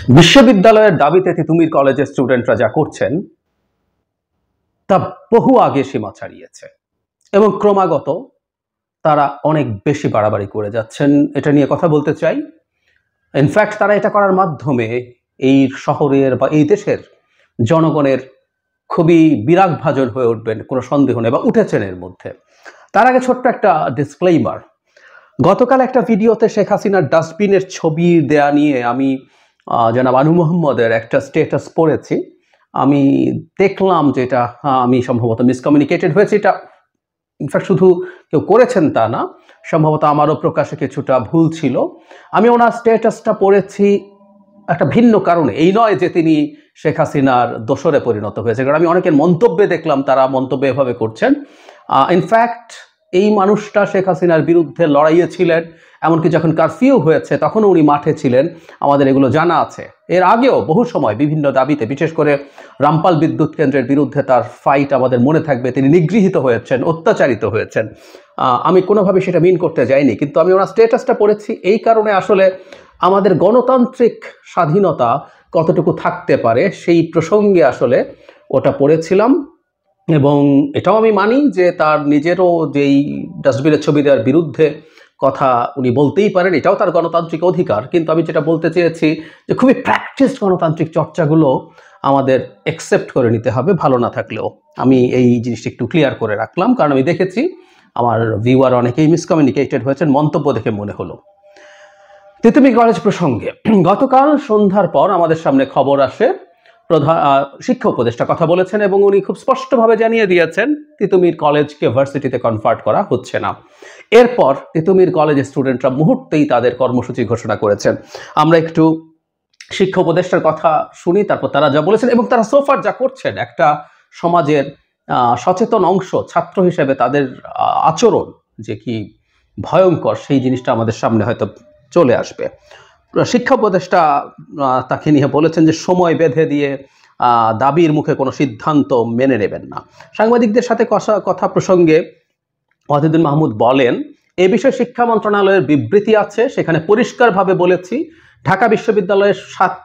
বিশ্ববিদ্যালয়ের দাবিতে তিতুমির কলেজের স্টুডেন্টরা যা করছেন তা বহু আগে সীমা ছাড়িয়েছে এবং ক্রমাগত তারা অনেক বেশি বাড়াবাড়ি করে যাচ্ছেন। এটা নিয়ে কথা বলতে চাই। ইনফ্যাক্ট তারা এটা করার মাধ্যমে এই শহরের বা এই দেশের জনগণের খুবই বিরাগভাজন হয়ে উঠবেন, কোনো সন্দেহ নেই, বা উঠেছেন এর মধ্যে। তার আগে ছোট্ট একটা ডিসক্লেইমার। গতকাল একটা ভিডিওতে শেখ হাসিনার ডাস্টবিনের ছবি দেয়া নিয়ে আমি জনাব আনু মোহাম্মদের একটা স্ট্যাটাস পড়েছি। আমি দেখলাম যে এটা আমি সম্ভবত মিসকমিউনিকেটেড হয়েছে। এটা ইনফ্যাক্ট শুধু কেউ করেছেন তা না, সম্ভবত আমারও প্রকাশে কিছুটা ভুল ছিল। আমি ওনার স্ট্যাটাসটা পড়েছি একটা ভিন্ন কারণে। এই নয় যে তিনি শেখ হাসিনার দোসরে পরিণত হয়েছে, কারণ আমি অনেকের মন্তব্যে দেখলাম তারা মন্তব্য এভাবে করছেন। ইনফ্যাক্ট এই মানুষটা শেখ হাসিনার বিরুদ্ধে লড়াইয়ে ছিলেন, এমনকি যখন কারফিউ হয়েছে তখনও উনি মাঠে ছিলেন, আমাদের এগুলো জানা আছে। এর আগেও বহু সময় বিভিন্ন দাবিতে, বিশেষ করে রামপাল বিদ্যুৎ কেন্দ্রের বিরুদ্ধে তার ফাইট আমাদের মনে থাকবে। তিনি নিগৃহীত হয়েছেন, অত্যাচারিত হয়েছেন। আমি কোনোভাবে সেটা মিন করতে যাইনি, কিন্তু আমি ওনার স্ট্যাটাসটা পড়েছি এই কারণে, আসলে আমাদের গণতান্ত্রিক স্বাধীনতা কতটুকু থাকতে পারে সেই প্রসঙ্গে আসলে ওটা পড়েছিলাম। এবং এটাও আমি মানি যে তার নিজেরও যেই ডাস্টবিনের ছবি দেওয়ার বিরুদ্ধে কথা উনি বলতেই পারেন, এটাও তার গণতান্ত্রিক অধিকার। কিন্তু আমি যেটা বলতে চেয়েছি যে খুবই প্র্যাকটিসড গণতান্ত্রিক চর্চাগুলো আমাদের অ্যাকসেপ্ট করে নিতে হবে, ভালো না থাকলেও। আমি এই জিনিসটা একটু ক্লিয়ার করে রাখলাম, কারণ আমি দেখেছি আমার ভিউয়ার অনেকেই মিসকমিউনিকেটেড হয়েছেন, মন্তব্য দেখে মনে হলো। তিতুমির কলেজ প্রসঙ্গে গতকাল সন্ধ্যার পর আমাদের সামনে খবর আসে, প্রধান শিক্ষা উপদেষ্টা কথা বলেছেন এবং উনি খুব স্পষ্টভাবে জানিয়ে দিয়েছেন তিতুমির কলেজকে ভার্সিটিতে কনভার্ট করা হচ্ছে না। এরপর তিতুমির কলেজের স্টুডেন্টরা মুহূর্তেই তাদের কর্মসূচি ঘোষণা করেছেন। আমরা একটু শিক্ষা উপদেষ্টার কথা শুনি, তারপর তারা যা বলেছেন এবং তারা সোফার যা করছেন, একটা সমাজের সচেতন অংশ ছাত্র হিসেবে তাদের আচরণ যে কি ভয়ঙ্কর, সেই জিনিসটা আমাদের সামনে হয়তো চলে আসবে। শিক্ষা উপদেষ্টা তাকে নিয়ে বলেছেন যে সময় বেঁধে দিয়ে দাবির মুখে কোনো সিদ্ধান্ত মেনে নেবেন না। সাংবাদিকদের সাথে কথা প্রসঙ্গে ওয়াহিদুদ্দিন মাহমুদ বলেন, এ বিষয়ে শিক্ষা মন্ত্রণালয়ের বিবৃতি আছে, সেখানে পরিষ্কারভাবে বলেছি ঢাকা বিশ্ববিদ্যালয়ের 7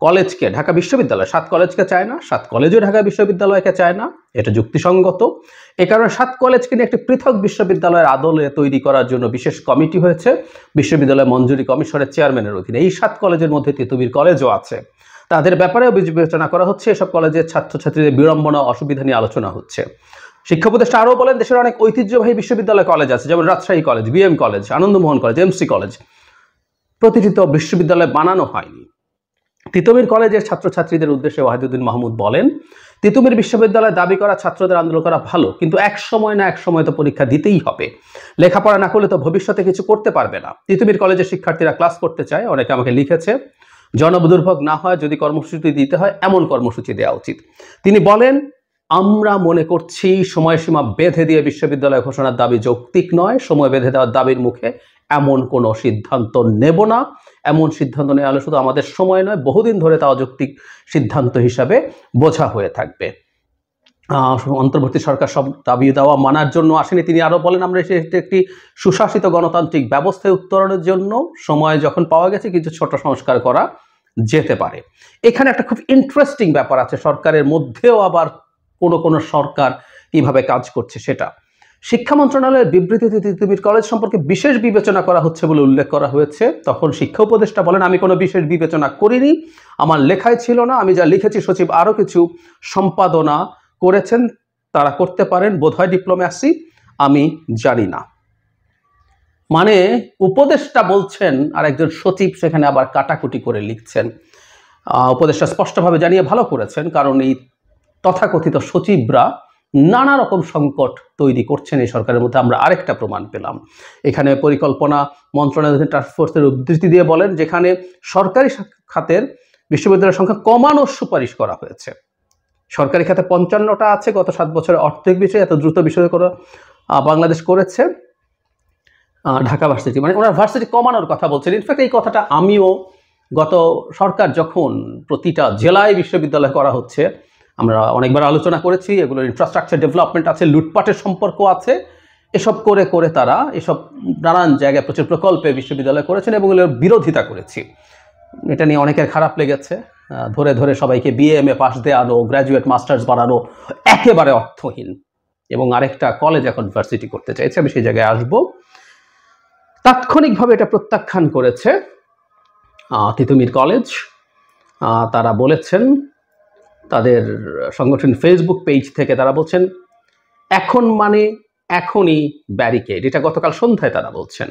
কলেজকে, ঢাকা বিশ্ববিদ্যালয় 7 কলেজকে চায় না, 7 কলেজও ঢাকা বিশ্ববিদ্যালয়কে চায় না, এটা যুক্তিসঙ্গত। এ কারণে 7 কলেজকে নিয়ে একটি পৃথক বিশ্ববিদ্যালয়ের আদলে তৈরি করার জন্য বিশেষ কমিটি হয়েছে বিশ্ববিদ্যালয় মঞ্জুরি কমিশনের চেয়ারম্যানের অধীনে। এই 7 কলেজের মধ্যে তিতুমির কলেজও আছে। তাদের ব্যাপারেও বিবেচনা করা হচ্ছে। এসব কলেজের ছাত্রছাত্রীদের বিড়ম্বনা অসুবিধা নিয়ে আলোচনা হচ্ছে। শিক্ষা উপদেষ্টা আরও বলেন, দেশের অনেক ঐতিহ্যবাহী বিশ্ববিদ্যালয় কলেজ আছে, যেমন Rajshahi college, BM college, Ananda Mohan college, MC college. প্রতিটি তো বিশ্ববিদ্যালয় বানানো হয়নি। তিতুমির কলেজের ছাত্রছাত্রীদের উদ্দেশ্যে ওয়াহিদুদ্দিন মাহমুদ বলেন, তিতুমির বিশ্ববিদ্যালয়ে দাবি করা ছাত্রদের আন্দোলন করা ভালো, কিন্তু এক সময় না এক সময় তো পরীক্ষা দিতেই হবে। লেখাপড়া না করলে তো ভবিষ্যতে কিছু করতে পারবে না। তিতুমির কলেজের শিক্ষার্থীরা ক্লাস করতে চায়, অনেকে আমাকে লিখেছে। জনদুর্ভোগ না হয়, যদি কর্মসূচি দিতে হয় এমন কর্মসূচি দেওয়া উচিত। তিনি বলেন, আমরা মনে করছি সময়সীমা বেঁধে দিয়ে বিশ্ববিদ্যালয় ঘোষণার দাবি যৌক্তিক নয়। সময় বেঁধে দেওয়ার দাবির মুখে এমন কোনো সিদ্ধান্ত নেব না। এমন সিদ্ধান্ত নেওয়া হলে শুধু আমাদের সময় নয়, বহুদিন ধরে তা অযৌক্তিক সিদ্ধান্ত হিসাবে বোঝা হয়ে থাকবে। অন্তর্বর্তী সরকার সব দাবি দেওয়া মানার জন্য আসেনি। তিনি আরও বলেন, আমরা একটি সুশাসিত গণতান্ত্রিক ব্যবস্থায় উত্তরণের জন্য সময় যখন পাওয়া গেছে কিছু ছোট সংস্কার করা যেতে পারে। এখানে একটা খুব ইন্টারেস্টিং ব্যাপার আছে, সরকারের মধ্যেও আবার কোনো সরকার কিভাবে কাজ করছে সেটা। শিক্ষা মন্ত্রণালয়ের বিবৃতিতে তিতুমির কলেজ সম্পর্কে বিশেষ বিবেচনা করা হচ্ছে বলে উল্লেখ করা হয়েছে। তখন শিক্ষা উপদেষ্টা বলেন, আমি কোনো বিশেষ বিবেচনা করিনি, আমার লেখায় ছিল না। আমি যা লিখেছি সচিব আরও কিছু সম্পাদনা করেছেন, তারা করতে পারেন, বোধহয় ডিপ্লোম্যাসি, আমি জানি না। মানে উপদেষ্টা বলছেন আর একজন সচিব সেখানে আবার কাটাকুটি করে লিখছেন। উপদেষ্টা স্পষ্টভাবে জানিয়ে ভালো করেছেন, কারণ এই তথাকথিত সচিবরা নানা রকম সংকট তৈরি করছেন এই সরকারের মধ্যে। আমরা আরেকটা প্রমাণ পেলাম। এখানে পরিকল্পনা মন্ত্রণালয়ের টাস্কফোর্সের উদ্ধৃতি দিয়ে বলেন, যেখানে সরকারি খাতের বিশ্ববিদ্যালয়ের সংখ্যা কমানোর সুপারিশ করা হয়েছে। সরকারি খাতে 55টা আছে, গত 7 বছরে অর্থনৈতিক বিষয়ে এত দ্রুত বিষয় করে বাংলাদেশ করেছে ঢাকা ভার্সিটি, মানে ওনার ভার্সিটি কমানোর কথা বলছেন। ইনফ্যাক্ট এই কথাটা আমিও গত সরকার যখন প্রতিটা জেলায় বিশ্ববিদ্যালয় করা হচ্ছে, আমরা অনেকবার আলোচনা করেছি, এগুলোর ইনফ্রাস্ট্রাকচার ডেভেলপমেন্ট আছে, লুটপাটের সম্পর্ক আছে, এসব করে তারা এসব নানান জায়গায় প্রচুর প্রকল্পে বিশ্ববিদ্যালয় করেছেন এবং এগুলোর বিরোধিতা করেছি। এটা নিয়ে অনেকের খারাপ লেগেছে। ধরে ধরে সবাইকে BA MA পাস দেওয়ানো, গ্র্যাজুয়েট মাস্টার্স বানানো একেবারে অর্থহীন। এবং আরেকটা কলেজ এখন ভার্সিটি করতে চাইছে, আমি সেই জায়গায় আসবো। তাৎক্ষণিকভাবে এটা প্রত্যাখ্যান করেছে তিতুমির কলেজ। তারা বলেছেন তাদের সংগঠন ফেসবুক পেজ থেকে, তারা বলছেন এখন মানে এখনই ব্যারিকেড। এটা গতকাল সন্ধ্যায় তারা বলছেন।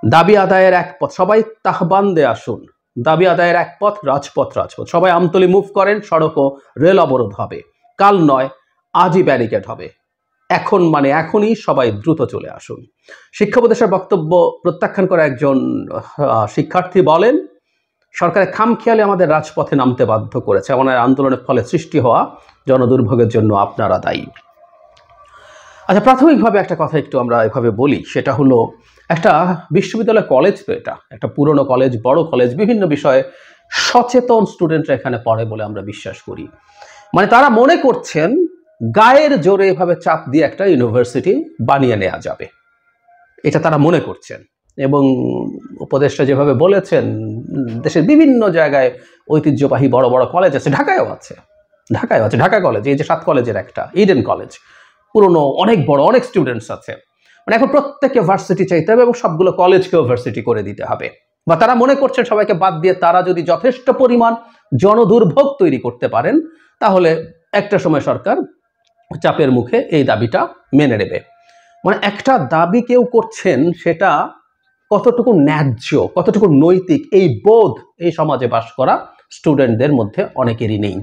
দাবি আদায়ের এক পথ, সবাই তাহবান্দে আসুন। দাবি আদায়ের এক পথ, রাজপথ রাজপথ। সবাই আমতলী মুভ করেন, সড়ক ও রেল অবরোধ হবে। কাল নয়, আজই ব্যারিকেড হবে। এখন মানে এখনই, সবাই দ্রুত চলে আসুন। শিক্ষা উপদেষ্টার বক্তব্য প্রত্যাখ্যান করে একজন শিক্ষার্থী বলেন, সরকারের খামখেয়ালি আমাদের রাজপথে নামতে বাধ্য করেছে। আমাদের আন্দোলনের ফলে সৃষ্টি হওয়া জনদুর্ভোগের জন্য আপনারা দায়ী। আচ্ছা, প্রাথমিকভাবে একটা কথা একটু আমরা এভাবে বলি, সেটা হলো একটা বিশ্ববিদ্যালয় কলেজ, তো এটা একটা পুরনো কলেজ, বড় কলেজ, বিভিন্ন বিষয়ে সচেতন স্টুডেন্টরা এখানে পড়ে বলে আমরা বিশ্বাস করি। মানে তারা মনে করছেন গায়ের জোরে এভাবে চাপ দিয়ে একটা ইউনিভার্সিটি বানিয়ে নেওয়া যাবে, এটা তারা মনে করছেন। এবং উপদেষ্টা যেভাবে বলেছেন, দেশের বিভিন্ন জায়গায় ঐতিহ্যবাহী বড় বড় কলেজ আছে, ঢাকায়ও আছে, ঢাকা কলেজ, এই যে 7 কলেজের একটা ইডেন কলেজ, পুরনো, অনেক বড়, অনেক স্টুডেন্টস আছে। মানে এখন প্রত্যেককে ভার্সিটি চাইতে হবে এবং সবগুলো কলেজকেও ভার্সিটি করে দিতে হবে। বা তারা মনে করছেন সবাইকে বাদ দিয়ে তারা যদি যথেষ্ট পরিমাণ জনদুর্ভোগ তৈরি করতে পারেন, তাহলে একটা সময় সরকার চাপের মুখে এই দাবিটা মেনে নেবে। মানে একটা দাবি কেউ করছেন, সেটা কতটুকু ন্যায্য, কতটুকু নৈতিক, এই বোধ এই সমাজে বাস করা স্টুডেন্টদের মধ্যে অনেকেরই নেই।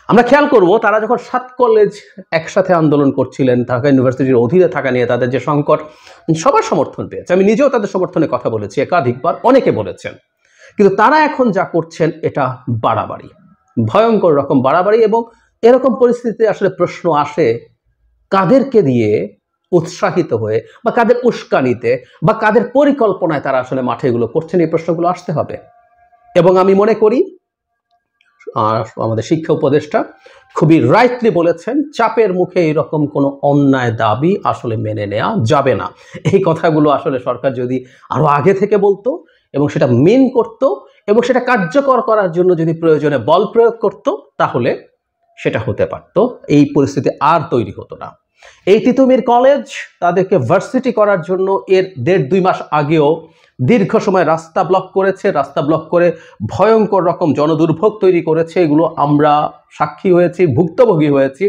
আমরা খেয়াল করব, তারা যখন 7 কলেজ একসাথে আন্দোলন করছিলেন, ঢাকা ইউনিভার্সিটির অধীনে থাকা নিয়ে তাদের যে সংকট, সবার সমর্থন পেয়েছে। আমি নিজেও তাদের সমর্থনে কথা বলেছি একাধিকবার, অনেকে বলেছেন। কিন্তু তারা এখন যা করছেন এটা বাড়াবাড়ি, ভয়ঙ্কর রকম বাড়াবাড়ি। এবং এরকম পরিস্থিতিতে আসলে প্রশ্ন আসে, কাদেরকে দিয়ে উৎসাহিত হয়ে বা কাদের উস্কানিতে বা কাদের পরিকল্পনায় তারা আসলে মাঠে এগুলো করছেন, এই প্রশ্নগুলো আসতে হবে। এবং আমি মনে করি আমাদের শিক্ষা উপদেষ্টা খুবই রাইটলি বলেছেন, চাপের মুখে এরকম কোনো অন্যায় দাবি আসলে মেনে নেওয়া যাবে না। এই কথাগুলো আসলে সরকার যদি আরো আগে থেকে বলতো এবং সেটা মেন করত এবং সেটা কার্যকর করার জন্য যদি প্রয়োজনে বল প্রয়োগ করত, তাহলে সেটা হতে পারত, এই পরিস্থিতি আর তৈরি হতো না। এই তিতুমির কলেজ তাদেরকে ভার্সিটি করার জন্য এর 1.5-2 মাস আগেও দীর্ঘ সময় রাস্তা ব্লক করেছে, রাস্তা ব্লক করে ভয়ঙ্কর রকম জনদুর্ভোগ তৈরি করেছে। এগুলো আমরা সাক্ষী হয়েছি, ভুক্তভোগী হয়েছি।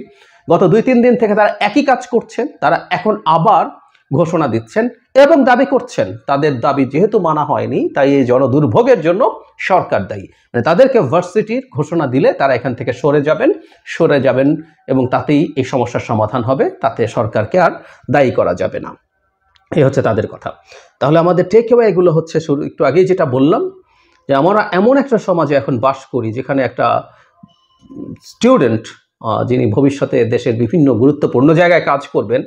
গত 2-3 দিন থেকে তারা একই কাজ করছেন। তারা এখন আবার ঘোষণা দিচ্ছেন এবং দাবি করছেন তাদের দাবি যেহেতু মানা হয়নি, তাই এই জনদুর্ভোগের জন্য সরকার দায়ী। মানে তাদেরকে ভার্সিটির ঘোষণা দিলে তারা এখান থেকে সরে যাবেন এবং তাতেই এই সমস্যার সমাধান হবে, তাতে সরকারকে আর দায়ী করা যাবে না। এই হচ্ছে তাদের কথা। তাহলে আমাদের টেক অ্যাওয়ে এগুলো হচ্ছে, একটু আগেই যেটা বললাম, যে আমরা এমন একটা সমাজে এখন বাস করি যেখানে একটা স্টুডেন্ট যিনি ভবিষ্যতে দেশের বিভিন্ন গুরুত্বপূর্ণ জায়গায় কাজ করবেন,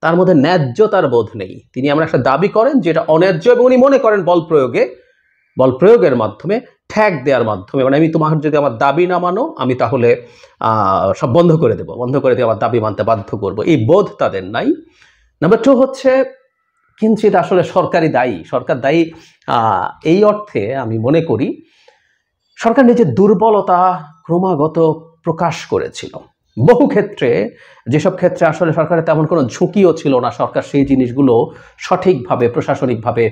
তার মধ্যে ন্যায্যতার বোধ নেই। তিনি এমন একটা দাবি করেন যেটা অন্যায্য এবং উনি মনে করেন বল প্রয়োগের মাধ্যমে, ঠ্যাক দেওয়ার মাধ্যমে, মানে আমি তোমার যদি আমার দাবি না মানো, আমি তাহলে সব বন্ধ করে দিয়ে আমার দাবি মানতে বাধ্য করব, এই বোধ তাদের নাই। নাম্বার 2 হচ্ছে কিঞ্চিত আসলে সরকার দায়ী এই অর্থে আমি মনে করি সরকার নিজের দুর্বলতা ক্রমাগত প্রকাশ করেছিল বহু ক্ষেত্রে। যেসব ক্ষেত্রে আসলে সরকারের তেমন কোনো ঝুঁকিও ছিল না, সরকার সেই জিনিসগুলো সঠিকভাবে প্রশাসনিকভাবে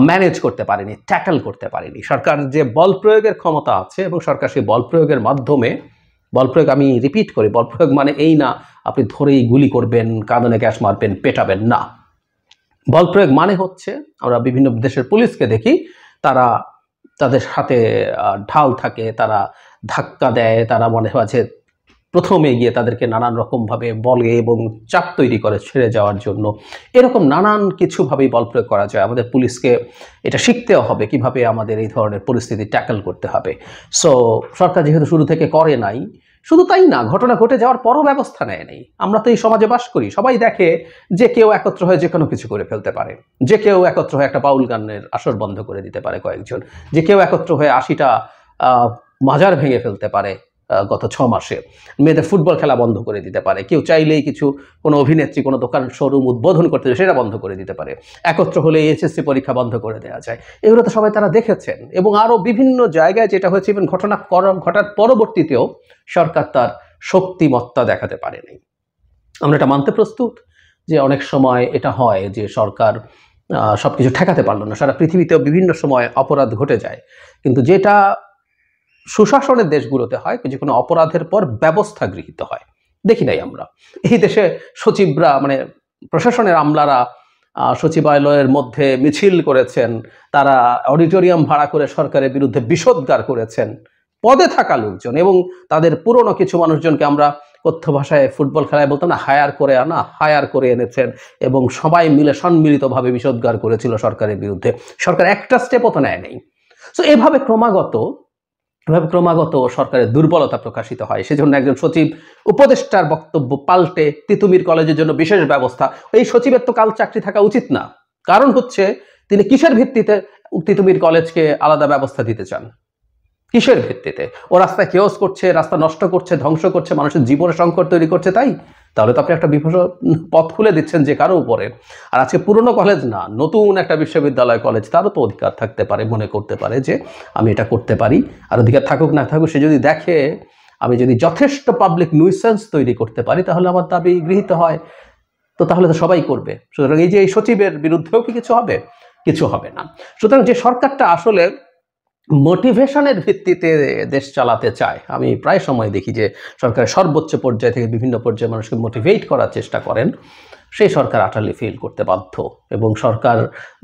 ম্যানেজ করতে পারেনি, ট্যাকল করতে পারেনি। সরকার যে বল প্রয়োগের ক্ষমতা আছে এবং সরকার সেই বল প্রয়োগের মাধ্যমে, বল প্রয়োগ আমি রিপিট করি, বল প্রয়োগ মানে এই না আপনি ধরেই গুলি করবেন, কাঁদনে গ্যাস মারবেন, পেটাবেন না। বল প্রয়োগ মানে হচ্ছে, আমরা বিভিন্ন দেশের পুলিশকে দেখি, তাদের হাতে ঢাল থাকে, তারা ধাক্কা দেয়, তারা মনে হয় যে প্রথমে গিয়ে তাদেরকে নানান রকমভাবে বলে এবং চাপ তৈরি করে ছেড়ে যাওয়ার জন্য। এরকম নানান কিছুভাবেই বল প্রয়োগ করা যায়। আমাদের পুলিশকে এটা শিখতেও হবে কিভাবে আমাদের এই ধরনের পরিস্থিতি ট্যাকল করতে হবে। সো সরকার যেহেতু শুরু থেকে করে নাই, শুধু তাই না, ঘটনা ঘটে যাওয়ার পরও ব্যবস্থা নেয় নাই। আমরা তো এই সমাজে বাস করি, সবাই দেখে যে কেউ একত্র হয়ে যে কোনো কিছু করে ফেলতে পারে, যে কেউ একত্র হয়ে একটা বাউল গানের আসর বন্ধ করে দিতে পারে কয়েকজন, যে কেউ একত্র হয়ে 80টা মাজার ভেঙে ফেলতে পারে, গত 6 মাসে। মেয়েদের ফুটবল খেলা বন্ধ করে দিতে পারে, কেউ চাইলেই কোনো অভিনেত্রী কোনো দোকান শোরুম উদ্বোধন করতে সেটা বন্ধ করে দিতে পারে, একত্র হলে এইচএসসি পরীক্ষা বন্ধ করে দেওয়া যায়। এগুলো তো সবাই তারা দেখেছেন। এবং আরও বিভিন্ন জায়গায় যেটা হয়েছে, ইভেন ঘটার পরবর্তীতেও সরকার তার শক্তিমত্তা দেখাতে পারেনি। আমরা এটা মানতে প্রস্তুত যে অনেক সময় এটা হয় যে সরকার সবকিছু ঠেকাতে পারলো না। সারা পৃথিবীতেও বিভিন্ন সময় অপরাধ ঘটে যায়, কিন্তু যেটা সুশাসনের দেশগুলোতে হয় যে কোনো অপরাধের পর ব্যবস্থা গৃহীত হয়, দেখি নাই আমরা। এই দেশে সচিবরা মানে প্রশাসনের আমলারা সচিবালয়ের মধ্যে মিছিল করেছেন, তারা অডিটোরিয়াম ভাড়া করে সরকারের বিরুদ্ধে বিষোদ্গার করেছেন পদে থাকা লোকজন, এবং তাদের পুরনো কিছু মানুষজনকে আমরা কথ্য ভাষায় ফুটবল খেলায় বলতাম না, হায়ার করে এনেছেন এবং সবাই মিলে সম্মিলিতভাবে বিষোদ্গার করেছিল সরকারের বিরুদ্ধে। সরকার একটা স্টেপও তো নেয় নেই। সো এভাবে ক্রমাগত সরকারের দুর্বলতা প্রকাশিত হয়। সেজন্য একজন সচিব উপদেষ্টার বক্তব্য পাল্টে তিতুমির কলেজের জন্য বিশেষ ব্যবস্থা, এই সচিবের তো কাল চাকরি থাকা উচিত না। কারণ হচ্ছে তিনি কিসের ভিত্তিতে তিতুমির কলেজকে আলাদা ব্যবস্থা দিতে চান? কিসের ভিত্তিতে? ও রাস্তায় কেওস করছে, রাস্তা নষ্ট করছে, ধ্বংস করছে, মানুষের জীবনে সংকট তৈরি করছে, তাই? তাহলে তো আপনি একটা পথ খুলে দিচ্ছেন যে কারো উপরে। আর আজকে পুরনো কলেজ না, নতুন একটা বিশ্ববিদ্যালয় কলেজ, তারও তো অধিকার থাকতে পারে, মনে করতে পারে যে আমি এটা করতে পারি। আর অধিকার থাকুক না থাকুক, সে যদি দেখে আমি যদি যথেষ্ট পাবলিক নিউসেন্স তৈরি করতে পারি তাহলে আমার দাবি গৃহীত হয়, তো তাহলে তো সবাই করবে। সুতরাং এই যে এই সচিবের বিরুদ্ধেও কি কিছু হবে? কিছু হবে না। সুতরাং যে সরকারটা আসলে মোটিভেশনের ভিত্তিতে দেশ চালাতে চায়, আমি প্রায় সময় দেখি যে সরকারের সর্বোচ্চ পর্যায় থেকে বিভিন্ন পর্যায়ে মানুষকে মোটিভেট করার চেষ্টা করেন, সেই সরকার আটারলি ফেল করতে বাধ্য। এবং সরকার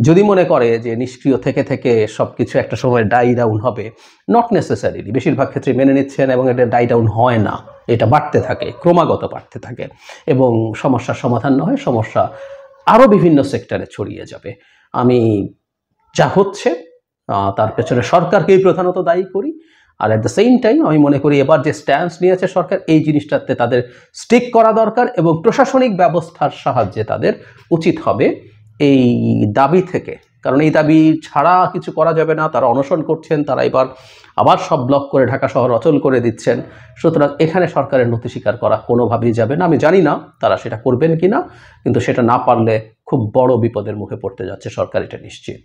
যদি মনে করে যে নিষ্ক্রিয় থেকে সব কিছু একটা সময় ডাই ডাউন হবে, নট নেসেসারিলি, বেশিরভাগ ক্ষেত্রে মেনে নিচ্ছেন এবং এটা ডাই ডাউন হয় না, এটা বাড়তে থাকে, ক্রমাগত বাড়তে থাকে এবং সমস্যার সমাধান না হয় সমস্যা আরও বিভিন্ন সেক্টরে ছড়িয়ে যাবে। আমি যা হচ্ছে তার পেছনে সরকারকেই প্রধানত দায়ী করি। আর অ্যাট দ্য সেম টাইম আমি মনে করি এবার যে স্ট্যান্স নিয়েছে সরকার, এই জিনিসটাতে তাদের স্টিক করা দরকার এবং প্রশাসনিক ব্যবস্থার সাহায্যে তাদের উচিত হবে এই দাবি থেকে, কারণ এই দাবি ছাড়া কিছু করা যাবে না। তারা অনশন করছেন, তারা এবার আবার সব ব্লক করে ঢাকা শহর অচল করে দিচ্ছেন। সুতরাং এখানে সরকারের নতি স্বীকার করা কোনোভাবেই যাবে না। আমি জানি না তারা সেটা করবেন কিনা, কিন্তু সেটা না পারলে খুব বড় বিপদের মুখে পড়তে যাচ্ছে সরকার, এটা নিশ্চিত।